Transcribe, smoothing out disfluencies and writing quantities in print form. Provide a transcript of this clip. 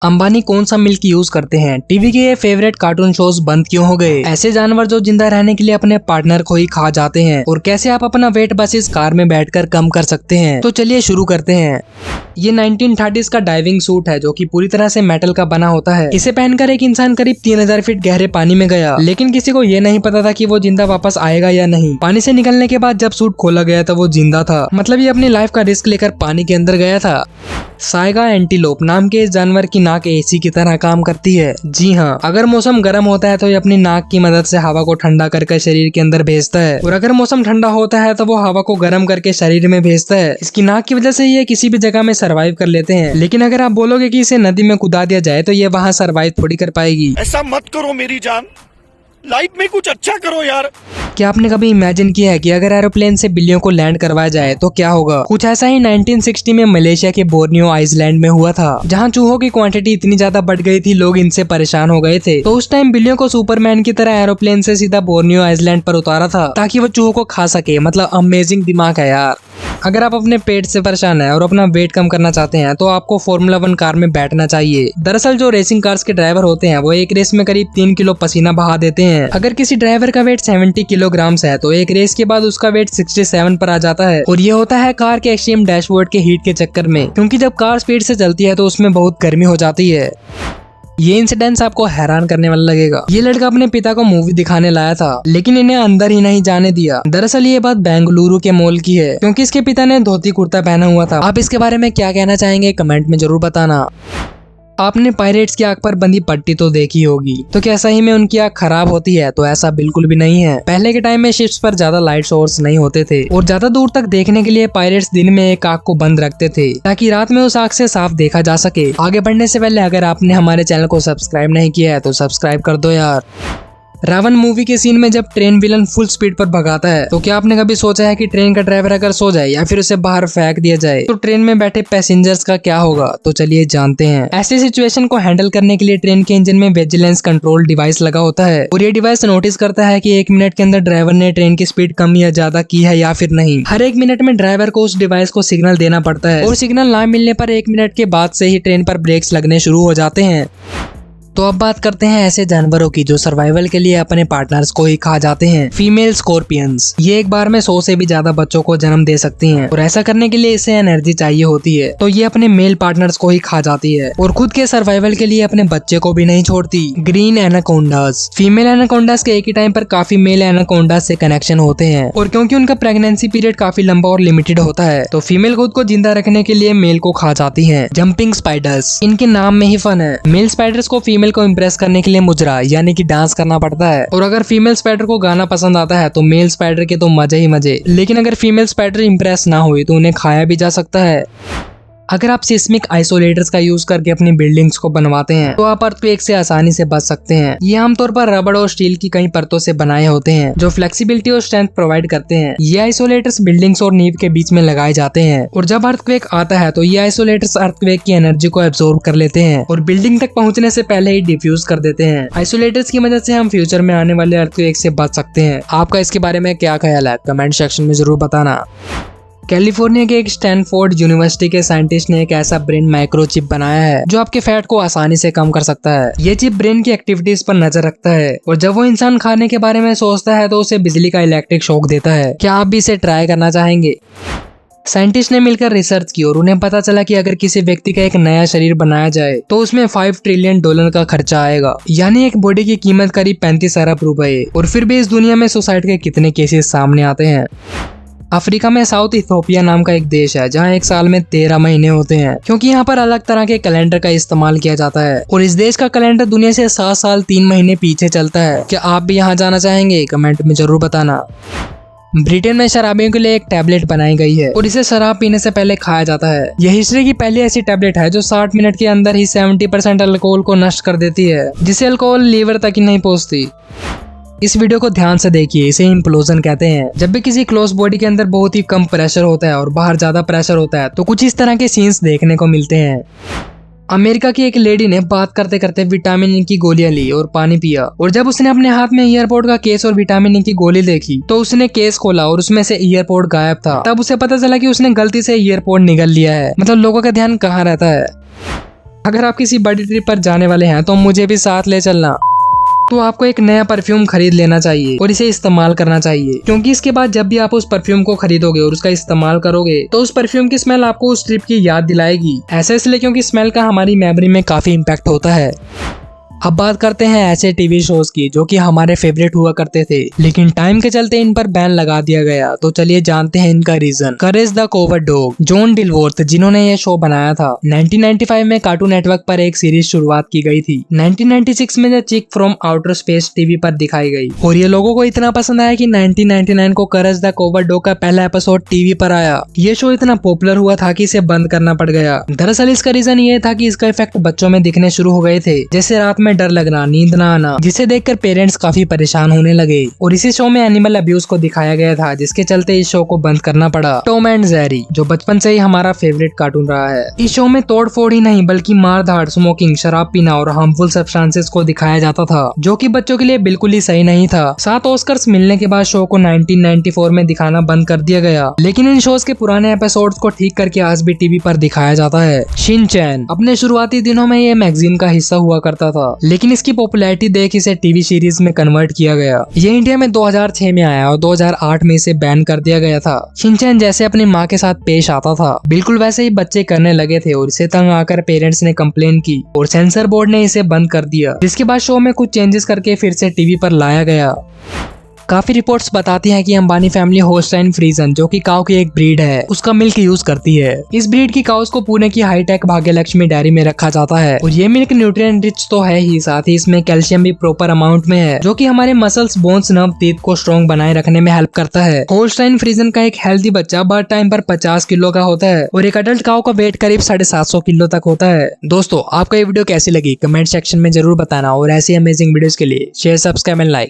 अंबानी कौन सा milk use करते हैं? टीवी के ये फेवरेट कार्टून शोज बंद क्यों हो गए? ऐसे जानवर जो जिंदा रहने के लिए अपने पार्टनर को ही खा जाते हैं, और कैसे आप अपना वेट बस इस कार में बैठकर कम कर सकते हैं। तो चलिए शुरू करते हैं। ये 1930s का डाइविंग सूट है जो कि पूरी तरह से मेटल का बना होता है। इसे पहनकर एक इंसान करीब 3000 फीट गहरे पानी में गया, लेकिन किसी को ये नहीं पता था कि वो जिंदा वापस आएगा या नहीं। पानी से निकलने के बाद जब सूट खोला गया तो वो जिंदा था, मतलब ये अपनी लाइफ का रिस्क लेकर पानी के अंदर गया था। साइगा एंटीलोप नाम के इस जानवर की नाक एसी की तरह काम करती है। जी हाँ, अगर मौसम गर्म होता है तो ये अपनी नाक की मदद से हवा को ठंडा करके शरीर के अंदर भेजता है, और अगर मौसम ठंडा होता है तो वो हवा को गर्म करके शरीर में भेजता है। इसकी नाक की वजह से ये किसी भी जगह में सरवाइव कर लेते हैं। लेकिन अगर आप बोलोगे कि इसे नदी में कूदा दिया जाए तो ये वहाँ सरवाइव थोड़ी कर पाएगी। ऐसा मत करो मेरी जान, लाइफ में कुछ अच्छा करो यार। क्या आपने कभी इमेजिन किया है कि अगर एरोप्लेन से बिल्लियों को लैंड करवाया जाए तो क्या होगा? कुछ ऐसा ही 1960 में मलेशिया के बोर्नियो आइसलैंड में हुआ था, जहां चूहों की क्वांटिटी इतनी ज्यादा बढ़ गई थी, लोग इनसे परेशान हो गए थे। तो उस टाइम बिल्लियों को सुपरमैन की तरह एरोप्लेन से सीधा बोर्नियो आइसलैंड पर उतारा था ताकि वो चूहों को खा सके। मतलब अमेजिंग दिमाग है यार। अगर आप अपने पेट से परेशान है और अपना वेट कम करना चाहते हैं तो आपको फॉर्मूला 1 कार में बैठना चाहिए। दरअसल जो रेसिंग कार्स के ड्राइवर होते हैं वो एक रेस में करीब 3 किलो पसीना बहा देते हैं। अगर किसी ड्राइवर का वेट 70 किलोग्राम है तो एक रेस के बाद उसका वेट 67 पर आ जाता है, और ये होता है कार के एक्सट्रीम डैशबोर्ड के हीट के चक्कर में, क्योंकि जब कार स्पीड से चलती है तो उसमें बहुत गर्मी हो जाती है। ये इंसिडेंस आपको हैरान करने वाला लगेगा। ये लड़का अपने पिता को मूवी दिखाने लाया था, लेकिन इन्हें अंदर ही नहीं जाने दिया। दरअसल ये बात बेंगलुरु के मॉल की है, क्योंकि इसके पिता ने धोती कुर्ता पहना हुआ था। आप इसके बारे में क्या कहना चाहेंगे कमेंट में जरूर बताना। आपने पायरेट्स की आंख पर बंधी पट्टी तो देखी होगी, तो क्या सही में उनकी आंख खराब होती है? तो ऐसा बिल्कुल भी नहीं है। पहले के टाइम में शिप्स पर ज्यादा लाइट सोर्स नहीं होते थे, और ज्यादा दूर तक देखने के लिए पायरेट्स दिन में एक आंख को बंद रखते थे ताकि रात में उस आंख से साफ देखा जा सके। आगे बढ़ने से पहले अगर आपने हमारे चैनल को सब्सक्राइब नहीं किया है तो सब्सक्राइब कर दो यार। रावण मूवी के सीन में जब ट्रेन विलन फुल स्पीड पर भगाता है, तो क्या आपने कभी सोचा है कि ट्रेन का ड्राइवर अगर सो जाए या फिर उसे बाहर फेंक दिया जाए तो ट्रेन में बैठे पैसेंजर्स का क्या होगा? तो चलिए जानते हैं। ऐसी सिचुएशन को हैंडल करने के लिए ट्रेन के इंजन में विजिलेंस कंट्रोल डिवाइस लगा होता है, और ये डिवाइस नोटिस करता है कि 1 मिनट के अंदर ड्राइवर ने ट्रेन की स्पीड कम या ज्यादा की है या फिर नहीं। हर 1 मिनट में ड्राइवर को उस डिवाइस को सिग्नल देना पड़ता है, और सिग्नल ना मिलने पर 1 मिनट के बाद से ही ट्रेन पर ब्रेक्स लगने शुरू हो जाते हैं। तो अब बात करते हैं ऐसे जानवरों की जो सर्वाइवल के लिए अपने पार्टनर्स को ही खा जाते हैं। Female scorpions. ये एक बार में 100 से भी ज्यादा बच्चों को जन्म दे सकती हैं, और ऐसा करने के लिए इसे एनर्जी चाहिए होती है, तो ये अपने मेल पार्टनर्स को ही खा जाती है, और खुद के सर्वाइवल के लिए अपने बच्चे को भी नहीं छोड़ती। ग्रीन एनाकोंडास। फीमेल एनाकोंडास के एक ही टाइम पर काफी मेल एनाकोंडास से कनेक्शन होते हैं, और क्योंकि उनका प्रेगनेंसी पीरियड काफी लंबा और लिमिटेड होता है तो फीमेल खुद को जिंदा रखने के लिए मेल को खा जाती है। Jumping spiders. इनके नाम में ही फन है। मेल स्पाइडर्स को फीमेल को इम्प्रेस करने के लिए मुजरा यानी कि डांस करना पड़ता है, और अगर फीमेल स्पाइडर को गाना पसंद आता है तो मेल स्पाइडर के तो मजे ही मजे। लेकिन अगर फीमेल स्पाइडर इंप्रेस ना हुई तो उन्हें खाया भी जा सकता है। अगर आप सिस्मिक आइसोलेटर्स का यूज करके अपनी बिल्डिंग्स को बनवाते हैं तो आप अर्थक्वेक से आसानी से बच सकते हैं। ये आमतौर पर रबड़ और स्टील की कई परतों से बनाए होते हैं जो फ्लेक्सिबिलिटी और स्ट्रेंथ प्रोवाइड करते हैं। ये आइसोलेटर्स बिल्डिंग्स और नींव के बीच में लगाए जाते हैं, और जब अर्थक्वेक आता है तो ये आइसोलेटर्स अर्थक्वेक की एनर्जी को एब्जॉर्ब कर लेते हैं और बिल्डिंग तक पहुंचने से पहले ही डिफ्यूज कर देते हैं। आइसोलेटर्स की मदद से हम फ्यूचर में आने वाले अर्थक्वेक से बच सकते हैं। आपका इसके बारे में क्या ख्याल है कमेंट सेक्शन में जरूर बताना। कैलिफोर्निया के एक स्टैनफोर्ड यूनिवर्सिटी के साइंटिस्ट ने एक ऐसा ब्रेन माइक्रोचिप बनाया है जो आपके फैट को आसानी से कम कर सकता है। ये चिप ब्रेन की एक्टिविटीज पर नजर रखता है, और जब वो इंसान खाने के बारे में सोचता है तो उसे बिजली का इलेक्ट्रिक शॉक देता है। क्या आप भी इसे ट्राई करना चाहेंगे? साइंटिस्ट ने मिलकर रिसर्च की और उन्हें पता चला कि अगर किसी व्यक्ति का एक नया शरीर बनाया जाए तो उसमें $5 ट्रिलियन का खर्चा आएगा, यानी एक बॉडी की कीमत करीब 35 अरब रुपए। और फिर भी इस दुनिया में सुसाइड के कितने केसेस सामने आते हैं। अफ्रीका में साउथ इथियोपिया नाम का एक देश है जहाँ एक साल में 13 महीने होते हैं, क्योंकि यहाँ पर अलग तरह के कैलेंडर का इस्तेमाल किया जाता है, और इस देश का कैलेंडर दुनिया से 7 साल 3 महीने पीछे चलता है। क्या आप भी यहाँ जाना चाहेंगे कमेंट में जरूर बताना। ब्रिटेन में शराबियों के लिए एक टैबलेट बनाई गई है, और इसे शराब पीने से पहले खाया जाता है। यह हिस्ट्री की पहली ऐसी टैबलेट है जो 60 मिनट के अंदर ही 70% अल्कोहल को नष्ट कर देती है, जिसे अल्कोहल लीवर तक ही नहीं पहुँचती। इस वीडियो को ध्यान से देखिए, इसे इम्प्लोजन कहते हैं। जब भी किसी क्लोज बॉडी के अंदर बहुत ही कम प्रेशर होता है और बाहर ज्यादा प्रेशर होता है तो कुछ इस तरह के सीन्स देखने को मिलते हैं। अमेरिका की एक लेडी ने बात करते करते विटामिन ई की गोलियां ली और पानी पिया, और जब उसने अपने हाथ में ईयरपोर्ट का केस और विटामिन ई की गोली देखी तो उसने केस खोला और उसमें से ईयरपोर्ट गायब था। तब उसे पता चला कि उसने गलती से ईयरपोर्ट निगल लिया है। मतलब लोगों का ध्यान कहाँ रहता है। अगर आप किसी बड़ी ट्रिप पर जाने वाले हैं तो मुझे भी साथ ले चलना। तो आपको एक नया परफ्यूम खरीद लेना चाहिए और इसे इस्तेमाल करना चाहिए, क्योंकि इसके बाद जब भी आप उस परफ्यूम को खरीदोगे और उसका इस्तेमाल करोगे तो उस परफ्यूम की स्मेल आपको उस ट्रिप की याद दिलाएगी। ऐसा इसलिए क्योंकि स्मेल का हमारी मेमोरी में काफी इम्पैक्ट होता है। अब बात करते हैं ऐसे टीवी शोज की जो कि हमारे फेवरेट हुआ करते थे, लेकिन टाइम के चलते इन पर बैन लगा दिया गया। तो चलिए जानते हैं इनका reason. Courage the coward dog, John Dilworth जिन्होंने ये शो बनाया था। 1995 में कार्टून नेटवर्क पर एक सीरीज शुरुआत की गई थी। 1996 में द चिक फ्रॉम आउटर स्पेस टीवी पर दिखाई गई और ये लोगों को इतना पसंद आया कि 1999 को करेज द कोवर्ड डॉग का पहला एपिसोड टीवी पर आया। ये शो इतना पॉपुलर हुआ था कि इसे बंद करना पड़ गया। दरअसल इसका रीजन ये था कि इसका इफेक्ट बच्चों में दिखने शुरू हो गए थे, जैसे रात में डर लगना, नींद ना आना, जिसे देखकर पेरेंट्स काफी परेशान होने लगे। और इसी शो में एनिमल अब्यूज को दिखाया गया था, जिसके चलते इस शो को बंद करना पड़ा। टॉम एंड जेरी, जो बचपन से ही हमारा फेवरेट कार्टून रहा है। इस शो में तोड़ फोड़ ही नहीं बल्कि मार धाड़, स्मोकिंग, शराब पीना और हार्मफुल सब्सटेंसेस को दिखाया जाता था, जो कि बच्चों के लिए बिल्कुल ही सही नहीं था। 7 ऑस्कर्स मिलने के बाद शो को 1994 में दिखाना बंद कर दिया गया, लेकिन इन शोज के पुराने एपिसोड्स को ठीक करके आज भी टीवी पर दिखाया जाता है। शिनचैन, अपने शुरुआती दिनों में ये मैगजीन का हिस्सा हुआ करता था, लेकिन इसकी पॉपुलैरिटी देख इसे टीवी सीरीज में कन्वर्ट किया गया। ये इंडिया में 2006 में आया और 2008 में इसे बैन कर दिया गया था। शिनचैन जैसे अपनी माँ के साथ पेश आता था, बिल्कुल वैसे ही बच्चे करने लगे थे और इसे तंग आकर पेरेंट्स ने कंप्लेन की और सेंसर बोर्ड ने इसे बंद कर दिया, जिसके बाद शो में कुछ चेंजेस करके फिर से टीवी पर लाया गया। काफी रिपोर्ट्स बताती हैं कि अंबानी फैमिली होल्स्टाइन फ्रीजन, जो कि काऊ की एक ब्रीड है, उसका मिल्क यूज करती है। इस ब्रीड की काउस को पुणे की हाईटेक भाग्यलक्ष्मी डेयरी में रखा जाता है और ये मिल्क न्यूट्रिएंट रिच तो है ही, साथ ही इसमें कैल्शियम भी प्रॉपर अमाउंट में है, जो कि हमारे मसल्स, बोन्स, नर्व, टीथ को स्ट्रॉन्ग बनाए रखने में हेल्प करता है। होल्स्टाइन फ्रीजन का एक हेल्दी बच्चा बर्थ टाइम पर 50 किलो का होता है और एक अडल्ट काऊ का वेट करीब 750 किलो तक होता है। दोस्तों, आपको ये वीडियो कैसी लगी कमेंट सेक्शन में जरूर बताना और ऐसी अमेजिंग वीडियोस के लिए शेयर, सब्सक्राइब एंड लाइक।